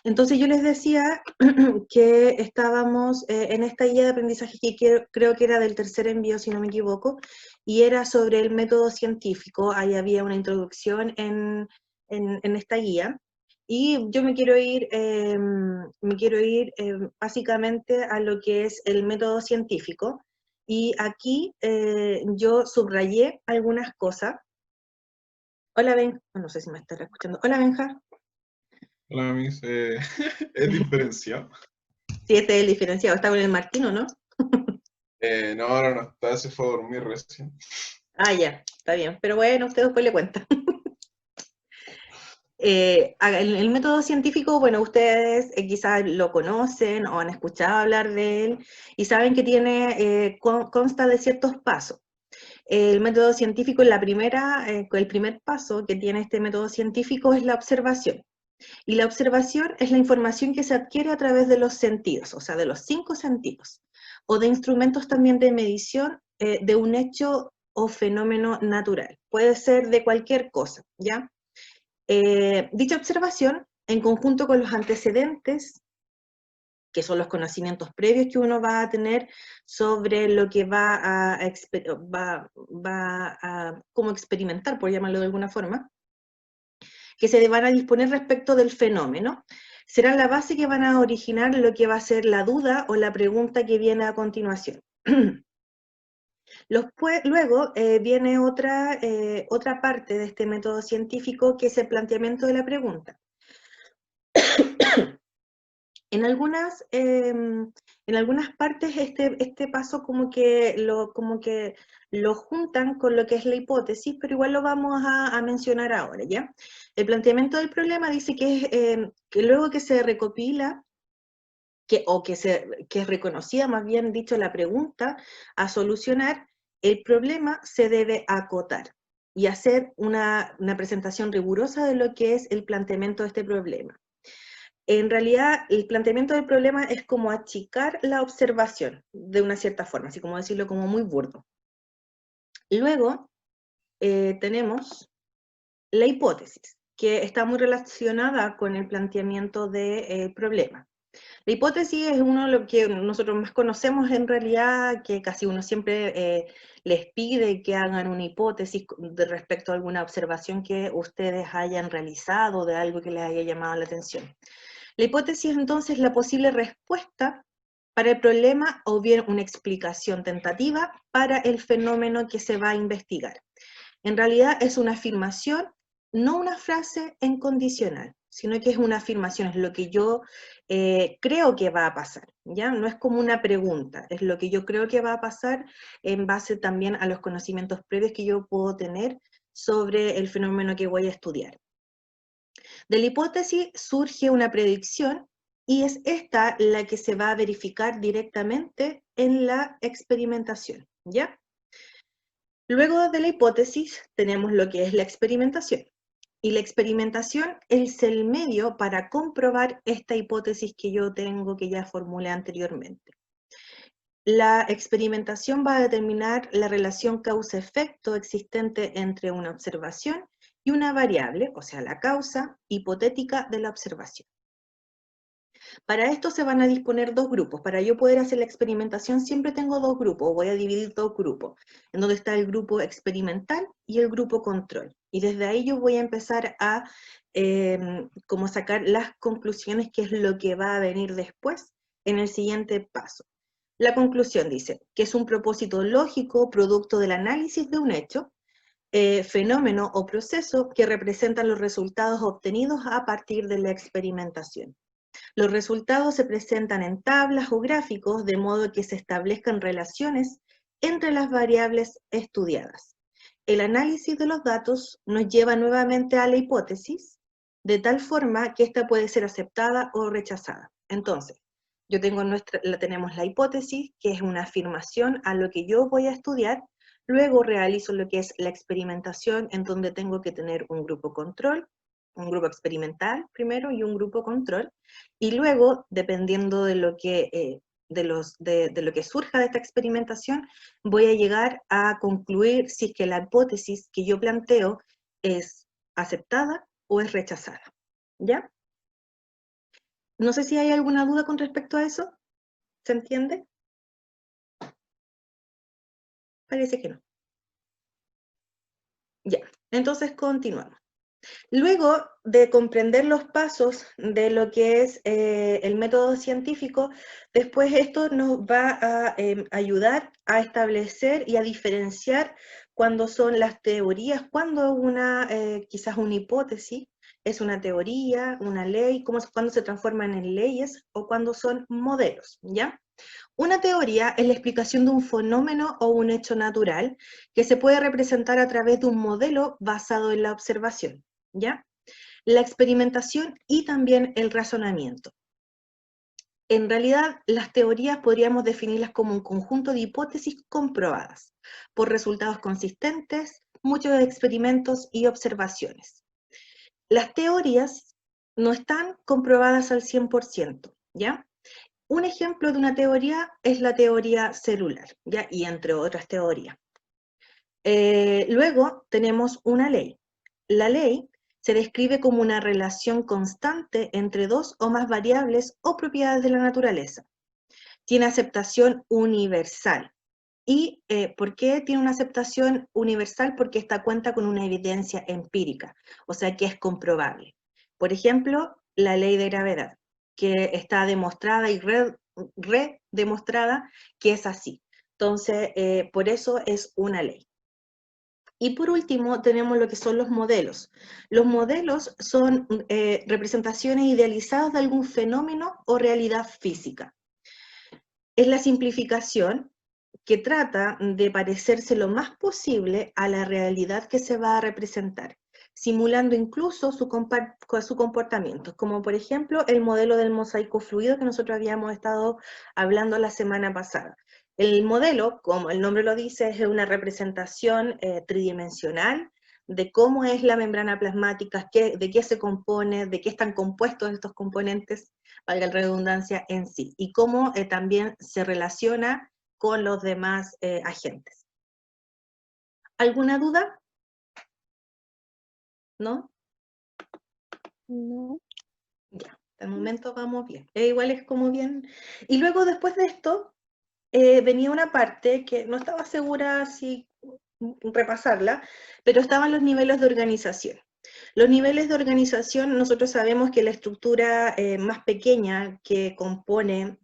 Entonces yo les decía que estábamos en esta guía de aprendizaje que creo que era del tercer envío, si no me equivoco, y era sobre el método científico. Ahí había una introducción en esta guía. Y yo me quiero ir básicamente a lo que es el método científico. Y aquí yo subrayé algunas cosas. Hola, Ben, no sé si me estás escuchando. Hola, Benja. Hola, mis, es diferenciado. Sí, este es el diferenciado, está con el Martino, ¿no? No, está, se fue a dormir recién. Ah, ya, está bien. Pero bueno, usted después le cuenta. El método científico, bueno, ustedes quizás lo conocen o han escuchado hablar de él y saben que consta de ciertos pasos. El método científico, el primer paso que tiene este método científico es la observación. Y la observación es la información que se adquiere a través de los sentidos, o sea, de los 5 sentidos, o de instrumentos también de medición de un hecho o fenómeno natural. Puede ser de cualquier cosa, ¿ya? Dicha observación, en conjunto con los antecedentes, que son los conocimientos previos que uno va a tener sobre lo que va a como experimentar, por llamarlo de alguna forma, que se van a disponer respecto del fenómeno, serán la base que van a originar lo que va a ser la duda o la pregunta que viene a continuación. Luego viene otra parte de este método científico, que es el planteamiento de la pregunta. En algunas partes este paso como que lo juntan con lo que es la hipótesis, pero igual lo vamos a mencionar ahora, ¿ya? El planteamiento del problema dice que luego que se recopila, que es reconocida, más bien dicho, la pregunta a solucionar, el problema se debe acotar y hacer una presentación rigurosa de lo que es el planteamiento de este problema. En realidad, el planteamiento del problema es como achicar la observación, de una cierta forma, así como decirlo como muy burdo. Luego, tenemos la hipótesis, que está muy relacionada con el planteamiento del problema. La hipótesis es uno de lo que nosotros más conocemos en realidad, que casi uno siempre les pide que hagan una hipótesis respecto a alguna observación que ustedes hayan realizado, de algo que les haya llamado la atención. La hipótesis entonces es la posible respuesta para el problema o bien una explicación tentativa para el fenómeno que se va a investigar. En realidad es una afirmación, no una frase en condicional, sino que es una afirmación, es lo que yo creo que va a pasar, ¿ya? No es como una pregunta, es lo que yo creo que va a pasar en base también a los conocimientos previos que yo puedo tener sobre el fenómeno que voy a estudiar. De la hipótesis surge una predicción y es esta la que se va a verificar directamente en la experimentación, ¿ya? Luego de la hipótesis tenemos lo que es la experimentación. Y la experimentación es el medio para comprobar esta hipótesis que yo tengo, que ya formulé anteriormente. La experimentación va a determinar la relación causa-efecto existente entre una observación y una variable, o sea, la causa hipotética de la observación. Para esto se van a disponer dos grupos. Para yo poder hacer la experimentación siempre tengo dos grupos, voy a dividir dos grupos, en donde está el grupo experimental y el grupo control. Y desde ahí yo voy a empezar a como sacar las conclusiones, que es lo que va a venir después en el siguiente paso. La conclusión dice que es un propósito lógico producto del análisis de un hecho, fenómeno o proceso que representan los resultados obtenidos a partir de la experimentación. Los resultados se presentan en tablas o gráficos de modo que se establezcan relaciones entre las variables estudiadas. El análisis de los datos nos lleva nuevamente a la hipótesis, de tal forma que ésta puede ser aceptada o rechazada. Entonces, tenemos la hipótesis, que es una afirmación a lo que yo voy a estudiar. Luego realizo lo que es la experimentación, en donde tengo que tener un grupo control, un grupo experimental primero y un grupo control, y luego, dependiendo de lo que, de lo que surja de esta experimentación, voy a llegar a concluir si es que la hipótesis que yo planteo es aceptada o es rechazada, ¿ya? No sé si hay alguna duda con respecto a eso. ¿Se entiende? Parece que no. Ya, entonces continuamos. Luego de comprender los pasos de lo que es el método científico, después esto nos va a ayudar a establecer y a diferenciar cuándo son las teorías, cuándo quizás una hipótesis es una teoría, una ley, cuándo se transforman en leyes o cuándo son modelos, ¿ya? Una teoría es la explicación de un fenómeno o un hecho natural que se puede representar a través de un modelo basado en la observación, ¿ya? La experimentación y también el razonamiento. En realidad, las teorías podríamos definirlas como un conjunto de hipótesis comprobadas por resultados consistentes, muchos experimentos y observaciones. Las teorías no están comprobadas al 100%, ¿ya? Un ejemplo de una teoría es la teoría celular, ¿ya? Y entre otras teorías. Luego tenemos una ley. La ley se describe como una relación constante entre dos o más variables o propiedades de la naturaleza. Tiene aceptación universal. ¿Y por qué tiene una aceptación universal? Porque esta cuenta con una evidencia empírica, o sea que es comprobable. Por ejemplo, la ley de gravedad, que está demostrada y redemostrada que es así. Entonces, por eso es una ley. Y por último, tenemos lo que son los modelos. Los modelos son representaciones idealizadas de algún fenómeno o realidad física. Es la simplificación que trata de parecerse lo más posible a la realidad que se va a representar, simulando incluso su comportamiento, como por ejemplo el modelo del mosaico fluido que nosotros habíamos estado hablando la semana pasada. El modelo, como el nombre lo dice, es una representación tridimensional de cómo es la membrana plasmática, de qué se compone, de qué están compuestos estos componentes, valga la redundancia, en sí, y cómo también se relaciona con los demás agentes. ¿Alguna duda? ¿No? No. Ya, de momento vamos bien. Igual es como bien. Y luego después de esto, venía una parte que no estaba segura si repasarla, pero estaban los niveles de organización. Los niveles de organización, nosotros sabemos que la estructura más pequeña que compone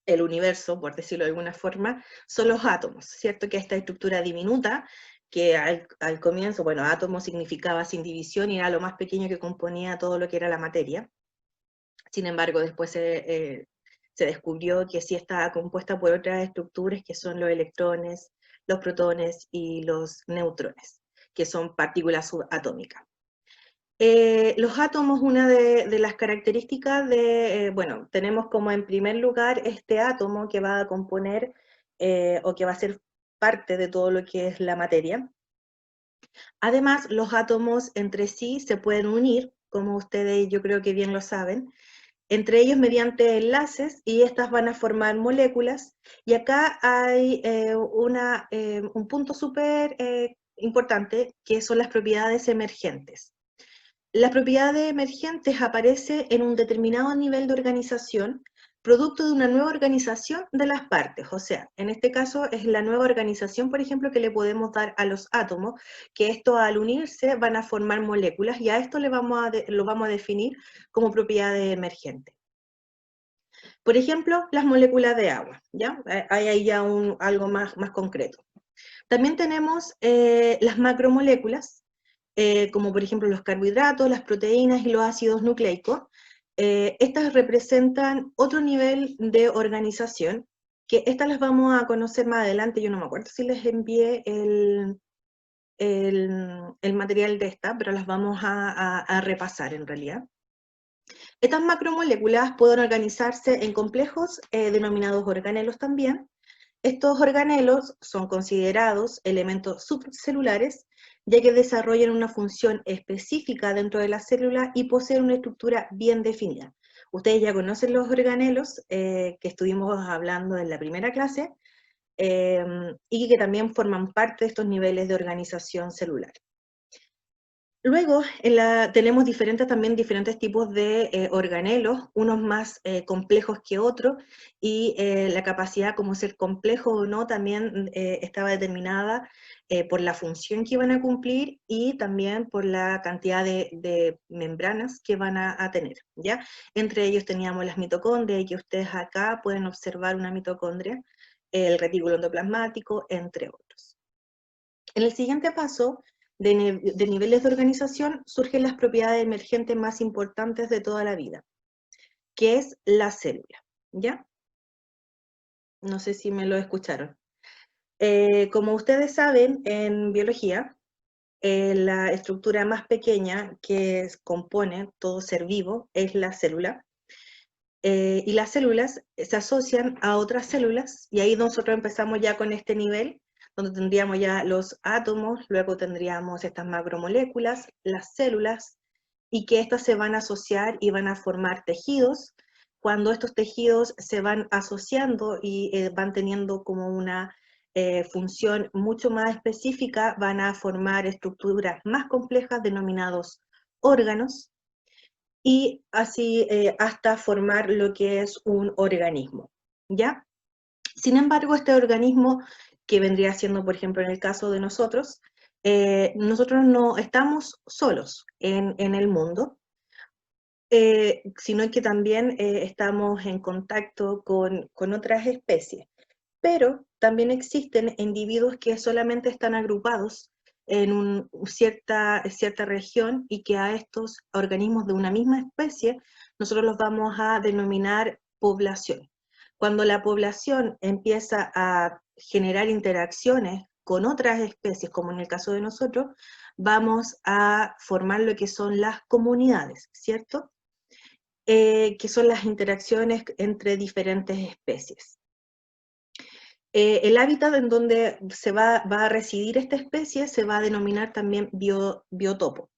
el universo, por decirlo de alguna forma, son los átomos, ¿cierto? Que esta estructura diminuta, que al comienzo, bueno, átomo significaba sin división y era lo más pequeño que componía todo lo que era la materia. Sin embargo, después se descubrió que sí estaba compuesta por otras estructuras que son los electrones, los protones y los neutrones, que son partículas subatómicas. Los átomos, una de las características bueno, tenemos como en primer lugar este átomo que va a componer o que va a ser parte de todo lo que es la materia. Además, los átomos entre sí se pueden unir, como ustedes yo creo que bien lo saben, entre ellos mediante enlaces, y estas van a formar moléculas, y acá hay un punto súper importante, que son las propiedades emergentes. Las propiedades emergentes aparecen en un determinado nivel de organización, producto de una nueva organización de las partes. O sea, en este caso es la nueva organización, por ejemplo, que le podemos dar a los átomos, que esto al unirse van a formar moléculas, y a esto lo vamos a definir como propiedades emergentes. Por ejemplo, las moléculas de agua, ¿ya? Hay ahí ya algo más concreto. También tenemos las macromoléculas, como por ejemplo los carbohidratos, las proteínas y los ácidos nucleicos. Estas representan otro nivel de organización, que estas las vamos a conocer más adelante. Yo no me acuerdo si les envié el material de esta, pero las vamos a repasar en realidad. Estas macromoléculas pueden organizarse en complejos denominados organelos también. Estos organelos son considerados elementos subcelulares, ya que desarrollan una función específica dentro de la célula y poseen una estructura bien definida. Ustedes ya conocen los organelos que estuvimos hablando en la primera clase, y que también forman parte de estos niveles de organización celular. Luego, tenemos también diferentes tipos de organelos, unos más complejos que otros, y la capacidad como ser complejo o no también estaba determinada por la función que iban a cumplir y también por la cantidad de membranas que van a tener, ¿ya? Entre ellos teníamos las mitocondrias, y que ustedes acá pueden observar una mitocondria, el retículo endoplasmático, entre otros. En el siguiente paso, de niveles de organización, surgen las propiedades emergentes más importantes de toda la vida, que es la célula, ¿ya? No sé si me lo escucharon. Como ustedes saben, en biología, la estructura más pequeña que compone todo ser vivo es la célula, y las células se asocian a otras células, y ahí nosotros empezamos ya con este nivel, donde tendríamos ya los átomos, luego tendríamos estas macromoléculas, las células, y que estas se van a asociar y van a formar tejidos. Cuando estos tejidos se van asociando y van teniendo como una función mucho más específica, van a formar estructuras más complejas denominados órganos, y así hasta formar lo que es un organismo, ¿ya? Sin embargo, este organismo, que vendría siendo, por ejemplo, en el caso de nosotros, nosotros no estamos solos en el mundo, sino que también estamos en contacto con otras especies. Pero también existen individuos que solamente están agrupados en cierta región, y que a estos organismos de una misma especie nosotros los vamos a denominar población. Cuando la población empieza a generar interacciones con otras especies, como en el caso de nosotros, vamos a formar lo que son las comunidades, ¿cierto? Que son las interacciones entre diferentes especies. El hábitat en donde va a residir esta especie se va a denominar también biotopo.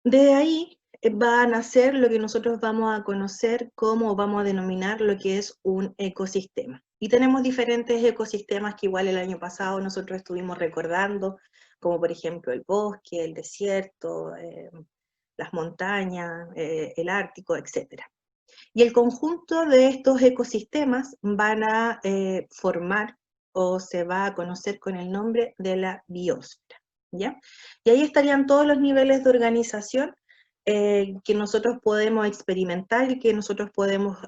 De ahí va a nacer lo que nosotros vamos a conocer como, vamos a denominar lo que es un ecosistema. Y tenemos diferentes ecosistemas que igual el año pasado nosotros estuvimos recordando, como por ejemplo el bosque, el desierto, las montañas, el Ártico, etc. Y el conjunto de estos ecosistemas van a formar, o se va a conocer con el nombre de la biosfera, ¿ya? Y ahí estarían todos los niveles de organización que nosotros podemos experimentar y que nosotros podemos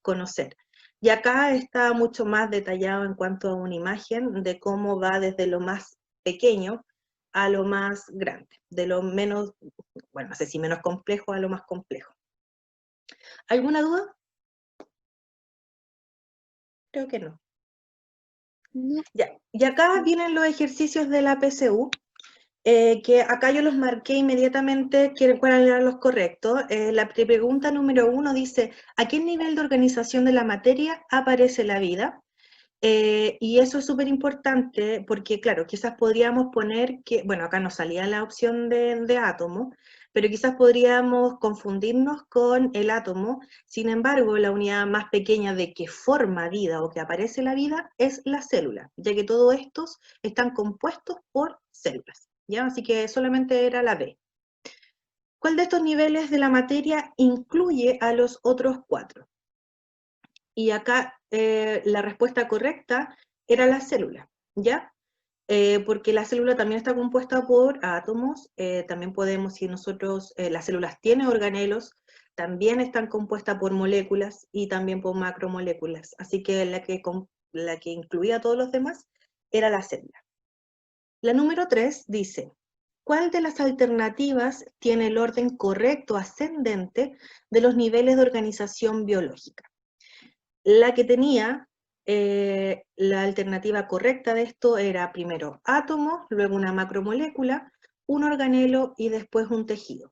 conocer. Y acá está mucho más detallado en cuanto a una imagen de cómo va desde lo más pequeño a lo más grande, de lo menos, bueno, no sé si menos complejo a lo más complejo. ¿Alguna duda? Creo que no. No. Ya. Y acá vienen los ejercicios de la PSU, que acá yo los marqué inmediatamente cuáles eran los correctos. La pregunta número 1 dice, ¿a qué nivel de organización de la materia aparece la vida? Y eso es súper importante porque, claro, quizás podríamos poner que, bueno, acá nos salía la opción de átomo, pero quizás podríamos confundirnos con el átomo. Sin embargo, la unidad más pequeña de que forma vida o que aparece la vida es la célula, ya que todos estos están compuestos por células, ¿ya? Así que solamente era la B. ¿Cuál de estos niveles de la materia incluye a los otros 4? Y acá la respuesta correcta era la célula, ¿ya? Porque la célula también está compuesta por átomos, también podemos, si nosotros, las células tienen organelos, también están compuestas por moléculas y también por macromoléculas, así que la que incluía a todos los demás era la célula. La número 3 dice, ¿cuál de las alternativas tiene el orden correcto ascendente de los niveles de organización biológica? La que tenía la alternativa correcta de esto era primero átomo, luego una macromolécula, un organelo y después un tejido.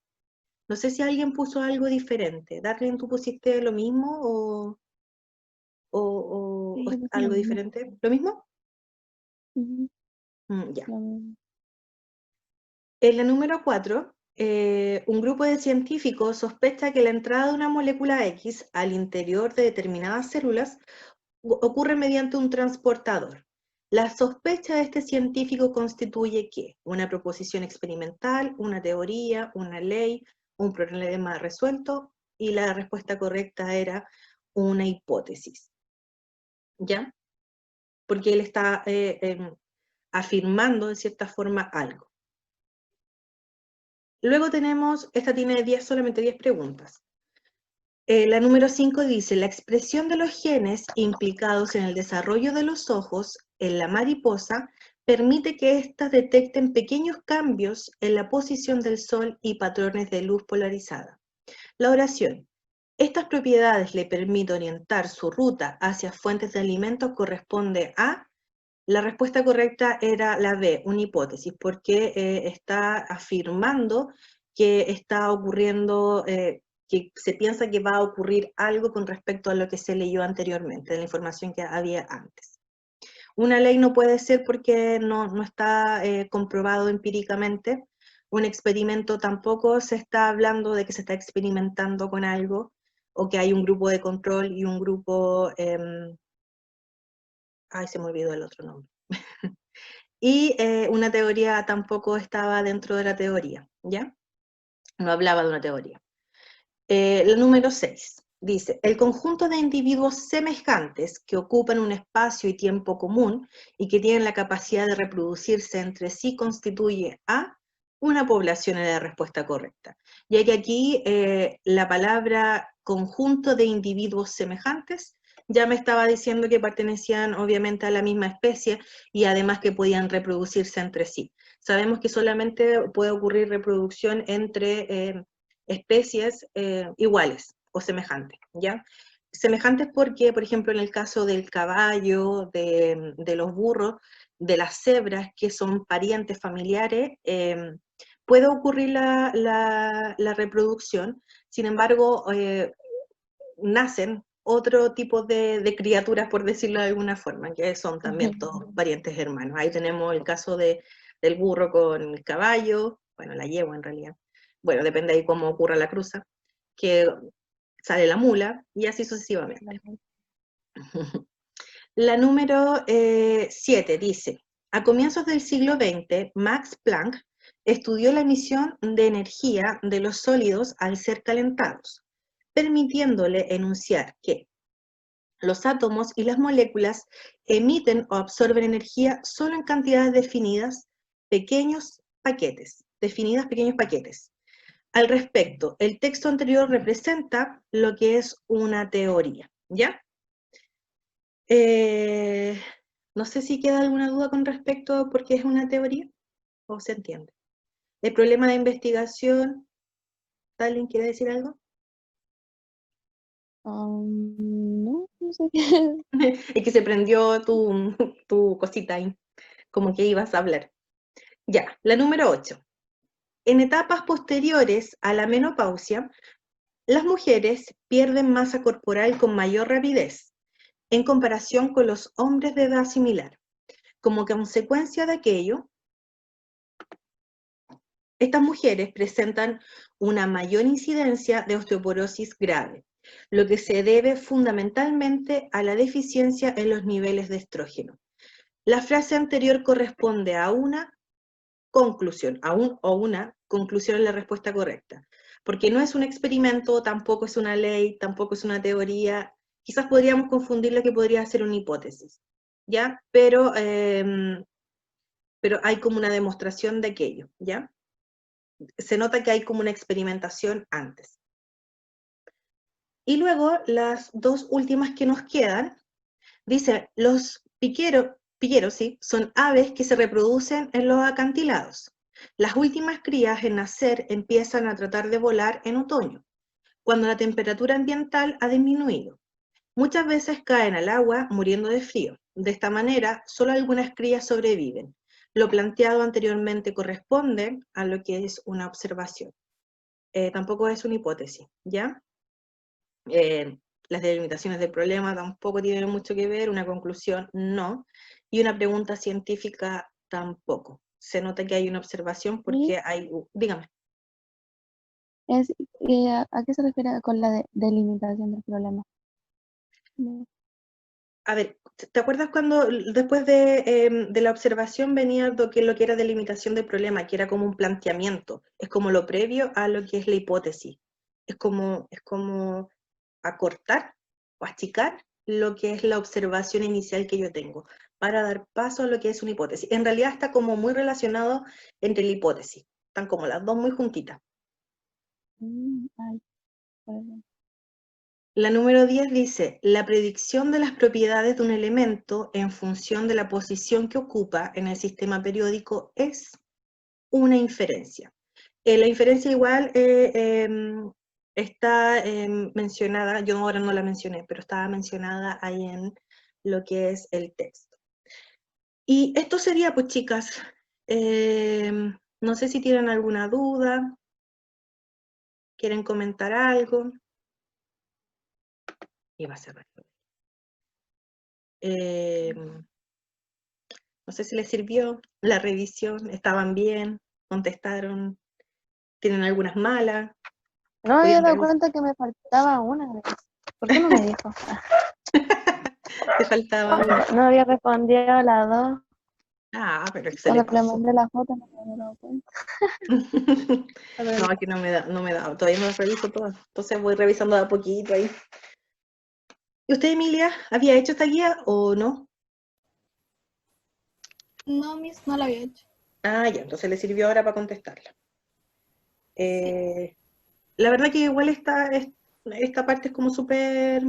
No sé si alguien puso algo diferente. Darlene, ¿tú pusiste lo mismo o Sí, yo puse lo algo mismo. diferente? ¿Lo mismo? Ujú, Ya. lo mismo. En la número 4, un grupo de científicos sospecha que la entrada de una molécula X al interior de determinadas células ocurre mediante un transportador. La sospecha de este científico constituye ¿qué? Una proposición experimental, una teoría, una ley, un problema resuelto, y la respuesta correcta era una hipótesis. ¿Ya? Porque él está afirmando de cierta forma algo. Luego tenemos, esta tiene solamente 10 preguntas. La número 5 dice, la expresión de los genes implicados en el desarrollo de los ojos en la mariposa permite que éstas detecten pequeños cambios en la posición del sol y patrones de luz polarizada. La oración, estas propiedades le permiten orientar su ruta hacia fuentes de alimentos corresponde a... La respuesta correcta era la B, una hipótesis, porque está afirmando que está ocurriendo, que se piensa que va a ocurrir algo con respecto a lo que se leyó anteriormente, de la información que había antes. Una ley no puede ser porque no está comprobado empíricamente. Un experimento tampoco se está hablando de que se está experimentando con algo, o que hay un grupo de control y un grupo... ay, se me olvidó el otro nombre. Y una teoría tampoco estaba dentro de la teoría, ¿ya? No hablaba de una teoría. El número 6 dice, el conjunto de individuos semejantes que ocupan un espacio y tiempo común y que tienen la capacidad de reproducirse entre sí constituye a una población en la respuesta correcta. Ya que aquí la palabra conjunto de individuos semejantes ya me estaba diciendo que pertenecían obviamente a la misma especie y además que podían reproducirse entre sí. Sabemos que solamente puede ocurrir reproducción entre especies iguales o semejantes, ¿ya? Semejantes porque, por ejemplo, en el caso del caballo, de los burros, de las cebras, que son parientes familiares, puede ocurrir la reproducción, sin embargo, nacen otro tipo de criaturas, por decirlo de alguna forma, que son también todos parientes hermanos. Ahí tenemos el caso del burro con el caballo, bueno, la yegua en realidad. Bueno, depende de cómo ocurra la cruza, que sale la mula, y así sucesivamente. La número 7 dice, a comienzos del siglo XX, Max Planck estudió la emisión de energía de los sólidos al ser calentados, permitiéndole enunciar que los átomos y las moléculas emiten o absorben energía solo en cantidades definidas, pequeños paquetes. Al respecto, el texto anterior representa lo que es una teoría, ¿ya? No sé si queda alguna duda con respecto a por qué es una teoría, o se entiende. El problema de investigación, ¿alguien quiere decir algo? No, no sé. Es que se prendió tu cosita ahí, como que ibas a hablar. Ya, la número 8. En etapas posteriores a la menopausia, las mujeres pierden masa corporal con mayor rapidez en comparación con los hombres de edad similar. Como consecuencia de aquello, estas mujeres presentan una mayor incidencia de osteoporosis grave, lo que se debe fundamentalmente a la deficiencia en los niveles de estrógeno. La frase anterior corresponde a una conclusión, o una conclusión en la respuesta correcta, porque no es un experimento, tampoco es una ley, tampoco es una teoría, quizás podríamos confundir lo que podría ser una hipótesis, ¿ya? Pero hay como una demostración de aquello, ¿ya? Se nota que hay como una experimentación antes. Y luego, las dos últimas que nos quedan, dice, los piqueros, sí, son aves que se reproducen en los acantilados. Las últimas crías en nacer empiezan a tratar de volar en otoño, cuando la temperatura ambiental ha disminuido. Muchas veces caen al agua muriendo de frío. De esta manera, solo algunas crías sobreviven. Lo planteado anteriormente corresponde a lo que es una observación. Tampoco es una hipótesis, ¿ya? Las delimitaciones del problema tampoco tienen mucho que ver, una conclusión no, y una pregunta científica tampoco. Se nota que hay una observación porque hay, dígame. ¿A qué se refiere con la delimitación del problema? No. A ver, ¿te acuerdas cuando después de la observación venía lo que era delimitación del problema, que era como un planteamiento? Es como lo previo a lo que es la hipótesis. Es como acortar o achicar lo que es la observación inicial que yo tengo, para dar paso a lo que es una hipótesis. En realidad está como muy relacionado entre la hipótesis. Están como las dos muy juntitas. Ay, perdón. La número 10 dice, la predicción de las propiedades de un elemento en función de la posición que ocupa en el sistema periódico es una inferencia. La inferencia igual está mencionada, yo ahora no la mencioné, pero estaba mencionada ahí en lo que es el texto. Y esto sería, pues chicas, no sé si tienen alguna duda, quieren comentar algo. Y va a ser rápido. No sé si les sirvió la revisión, estaban bien, contestaron, tienen algunas malas. No me Hoy había en dado realidad cuenta que me faltaba una. ¿Por qué no me dijo? te faltaba una. No había respondido a las dos. Ah, pero se le Cuando le pasó. mandé la foto no me había dado cuenta. No, aquí no me da, todavía no las reviso todas. Entonces voy revisando de a poquito ahí. ¿Y usted, Emilia, había hecho esta guía o no? No, Miss, no lo había hecho. Ah, ya, entonces le sirvió ahora para contestarla. Sí. La verdad que igual esta parte es como súper